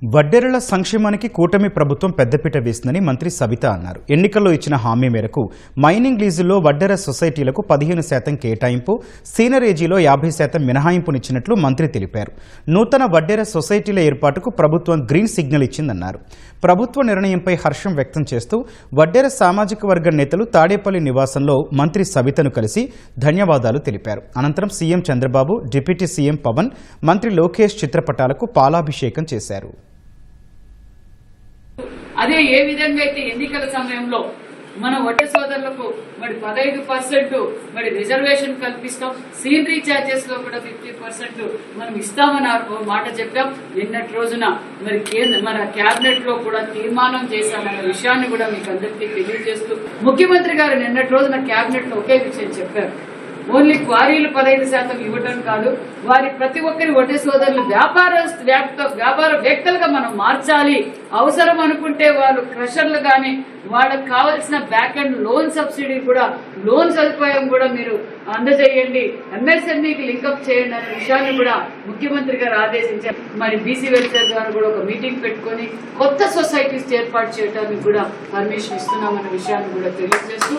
వడ్డెరల సంక్షేమానికి కూటమి ప్రభుత్వం పెద్దపీట వేసిందని మంత్రి సబిత అన్నారు. ఎన్నికల్లో ఇచ్చిన హామీ మేరకు మైనింగ్ లీజుల్లో వడ్డెర సొసైటీలకు 15% కేటాయింపు, సీనరేజీలో 50% మినహాయింపునిచ్చినట్లు మంత్రి తెలిపారు. నూతన వడ్డెర సొసైటీల ఏర్పాటుకు ప్రభుత్వం గ్రీన్ సిగ్నల్ ఇచ్చిందన్నారు. ప్రభుత్వ నిర్ణయంపై హర్షం వ్యక్తం చేస్తూ వడ్డెర సామాజిక వర్గ నేతలు తాడేపల్లి నివాసంలో మంత్రి సబితను కలిసి ధన్యవాదాలు తెలిపారు. అనంతరం CM Chandrababu, deputy CM Pawan, మంత్రి లోకేష్ చిత్రపటాలకు పాలాభిషేకం చేశారు. అదే ఏ విధంగా అయితే ఎన్నికల సమయంలో మన వడ్డె సోదరులకు మరి 15% మరి రిజర్వేషన్ కల్పిస్తాం, సీనరీ ఛార్జెస్ లో కూడా 50% మనం ఇస్తామని మాట చెప్పాం. నిన్నటి రోజున మరి మన కేబినెట్ లో కూడా తీర్మానం చేశామన్న విషయాన్ని కూడా మీకు అందరికీ తెలియజేస్తూ ముఖ్యమంత్రి గారు నిన్నటి రోజున కేబినెట్ లో ఒకే విషయం చెప్పారు. ఓన్లీ క్వారీలు 15% ఇవ్వడం కాదు, వారి ప్రతి ఒక్కరి వడ్డీ సోదరులు వ్యాపారవేత్తలుగా మనం మార్చాలి. అవసరం అనుకుంటే వాళ్ళు క్రషర్లు కానీ వాళ్ళకు కావాల్సిన బ్యాక్ అండ్ లోన్ సబ్సిడీ కూడా, లోన్ సదుపాయం కూడా మీరు అందజేయండి, ఎంఎస్ఎంఈకి లింకప్ చేయండి అనే విషయాన్ని కూడా ముఖ్యమంత్రి గారు ఆదేశించారు. మరి బీసీ వెల్ఫేర్ గారు కూడా ఒక మీటింగ్ పెట్టుకుని కొత్త సొసైటీస్ ఏర్పాటు చేయడానికి కూడా పర్మిషన్ ఇస్తున్నామన్న విషయాన్ని కూడా తెలియజేస్తూ